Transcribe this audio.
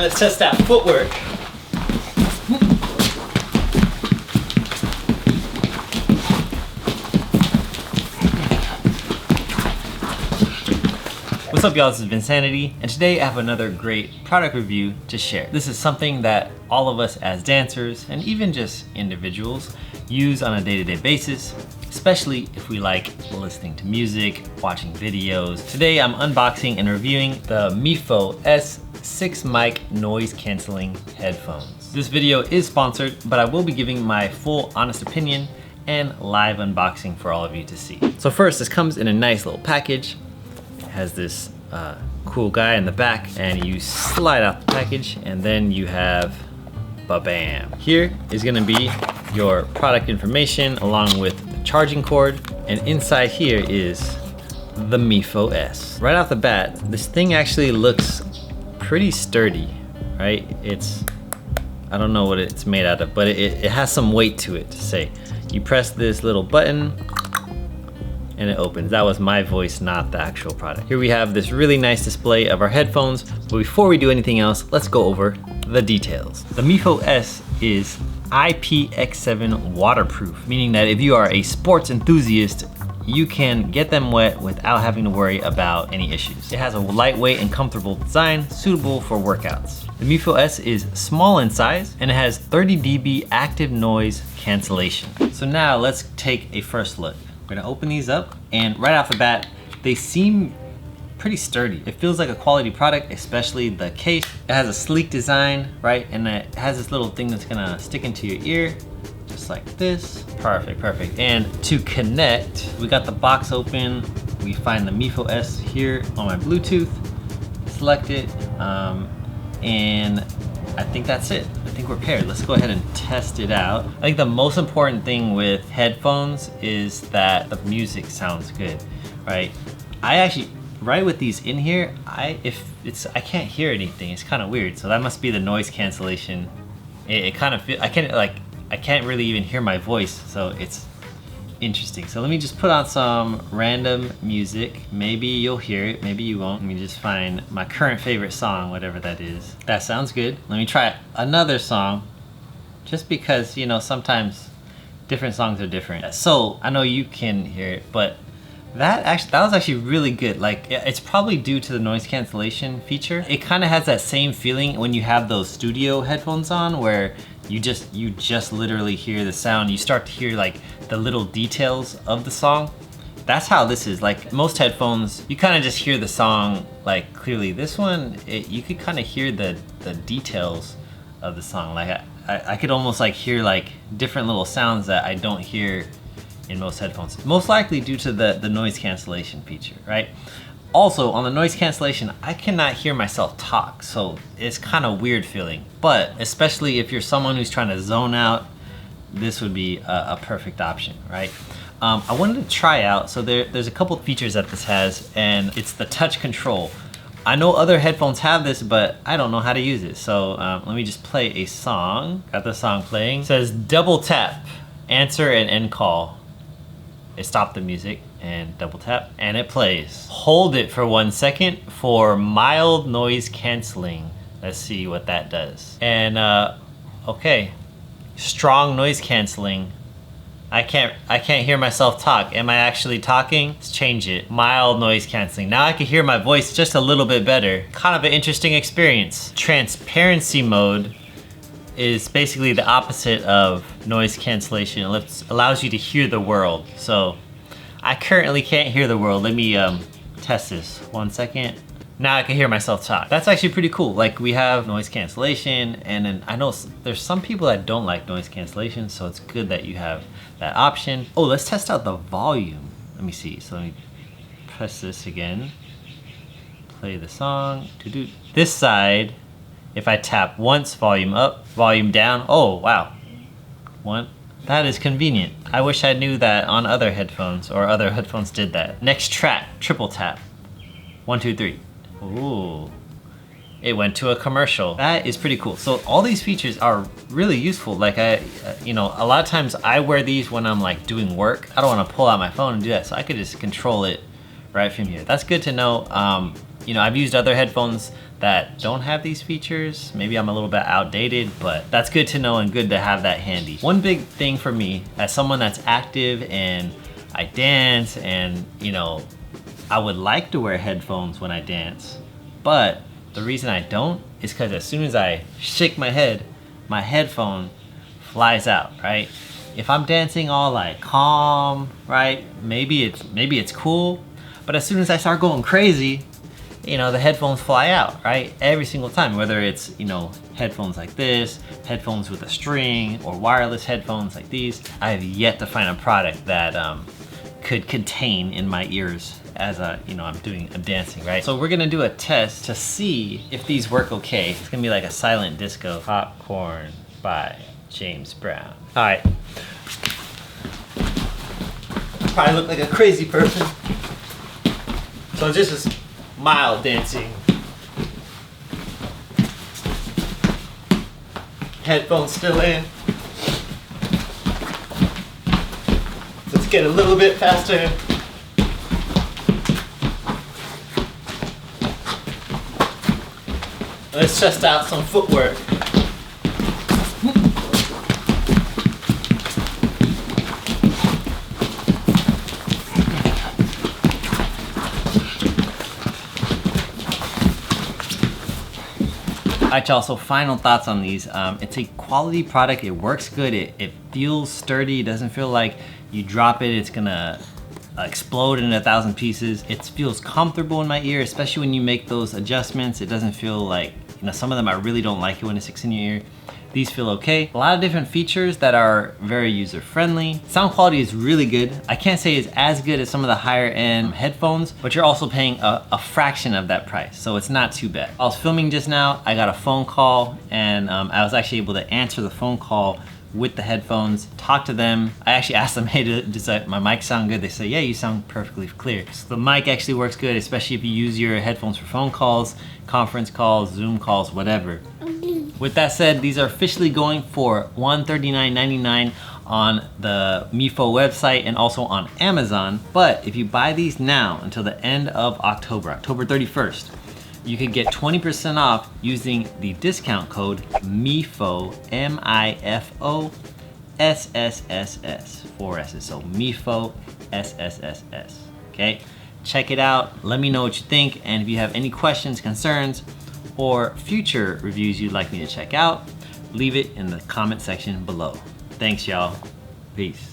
And let's test that footwork. What's up, y'all? This is Vincanity, and today I have another great product review to share. This is something that all of us as dancers and even just individuals use on a day-to-day basis, especially if we like listening to music, watching videos. Today I'm unboxing and reviewing the mifoSSSS mic noise canceling headphones. This video is sponsored, but I will be giving my full honest opinion and live unboxing for all of you to see. So first, this comes in a nice little package. Has this cool guy in the back, and you slide out the package, and then you have ba-bam. Here is gonna be your product information along with the charging cord, and inside here is the mifoSSSS. Right off the bat, this thing actually looks pretty sturdy, right? I don't know what it's made out of, but it has some weight to it, to say. You press this little button, and it opens. That was my voice, not the actual product. Here we have this really nice display of our headphones, but before we do anything else, let's go over the details. The mifoSSSS is IPX7 waterproof, meaning that if you are a sports enthusiast, you can get them wet without having to worry about any issues. It has a lightweight and comfortable design suitable for workouts. The mifoSSSS is small in size, and it has 30 dB active noise cancellation. So now let's take a first look. We're gonna open these up, and right off the bat, they seem pretty sturdy. It feels like a quality product, especially the case. It has a sleek design, right? And it has this little thing that's gonna stick into your ear, just like this. Perfect, perfect. And to connect, we got the box open. We find the mifoSSSS here on my Bluetooth. Select it, and I think that's it. I think we're paired. Let's go ahead and test it out. I think the most important thing with headphones is that the music sounds good, right? I actually, right with these in here, I can't hear anything. It's kind of weird. So that must be the noise cancellation. It kind of I can't really even hear my voice. So it's interesting. So let me just put on some random music. Maybe you'll hear it, maybe you won't. Let me just find my current favorite song, whatever that is. That sounds good. Let me try another song, just because, you know, sometimes different songs are different. So I know you can hear it, but that was actually really good. Like, it's probably due to the noise cancellation feature. It kind of has that same feeling when you have those studio headphones on, where you just literally hear the sound. You start to hear like the little details of the song. That's how this is. Like most headphones, you kind of just hear the song like clearly. This one, you could kind of hear the details of the song. Like I could almost like hear like different little sounds that I don't hear in most headphones. Most likely due to the noise cancellation feature, right? Also, on the noise cancellation, I cannot hear myself talk, so it's kind of weird feeling. But especially if you're someone who's trying to zone out, this would be a perfect option, right? I wanted to try out, so there's a couple features that this has, and it's the touch control. I know other headphones have this, but I don't know how to use it. So let me just play a song. Got the song playing. It says double tap, answer and end call. It stopped the music and double tap, and it plays. Hold it for 1 second for mild noise canceling. Let's see what that does. And okay, strong noise canceling. I can't hear myself talk. Am I actually talking? Let's change it. Mild noise canceling. Now I can hear my voice just a little bit better. Kind of an interesting experience. Transparency mode is basically the opposite of noise cancellation. It allows you to hear the world. So I currently can't hear the world. Let me test this. 1 second. Now I can hear myself talk. That's actually pretty cool. Like, we have noise cancellation, and then I know there's some people that don't like noise cancellation, so it's good that you have that option. Oh, let's test out the volume. Let me see. So let me press this again. Play the song. This side, if I tap once, volume up, volume down. Oh, wow. One. That is convenient. I wish I knew that on other headphones, or other headphones did that. Next track, triple tap. 1, 2, 3. Ooh. It went to a commercial. That is pretty cool. So all these features are really useful. Like you know, a lot of times I wear these when I'm like doing work. I don't want to pull out my phone and do that, so I could just control it right from here. That's good to know. You know, I've used other headphones that don't have these features. Maybe I'm a little bit outdated, but that's good to know and good to have that handy. One big thing for me, as someone that's active and I dance and, you know, I would like to wear headphones when I dance, but the reason I don't is because as soon as I shake my head, my headphone flies out, right? If I'm dancing all like calm, right? Maybe it's cool, but as soon as I start going crazy, you know, the headphones fly out, right? Every single time, whether it's, you know, headphones like this, headphones with a string, or wireless headphones like these. I have yet to find a product that could contain in my ears as you know, I'm dancing, right? So we're gonna do a test to see if these work okay. It's gonna be like a silent disco. Popcorn by James Brown. All right. Probably look like a crazy person. So just as mild dancing. Headphones still in. Let's get a little bit faster. Let's test out some footwork. Alright y'all, so final thoughts on these. It's a quality product, it works good, it feels sturdy, it doesn't feel like you drop it, it's gonna explode in 1,000 pieces. It feels comfortable in my ear, especially when you make those adjustments. It doesn't feel like, you know, some of them I really don't like it when it sticks in your ear. These feel okay. A lot of different features that are very user-friendly. Sound quality is really good. I can't say it's as good as some of the higher end headphones, but you're also paying a fraction of that price, so it's not too bad. I was filming just now, I got a phone call, and I was actually able to answer the phone call with the headphones, talk to them. I actually asked them, hey, does my mic sound good? They say, yeah, you sound perfectly clear. So the mic actually works good, especially if you use your headphones for phone calls, conference calls, Zoom calls, whatever. With that said, these are officially going for $139.99 on the Mifo website and also on Amazon. But if you buy these now until the end of October 31st, you can get 20% off using the discount code MIFO, M-I-F-O, SSSS, 4 S's, so MIFO, SSSS, okay? Check it out, let me know what you think, and if you have any questions, concerns, or future reviews you'd like me to check out, leave it in the comment section below. Thanks y'all, peace.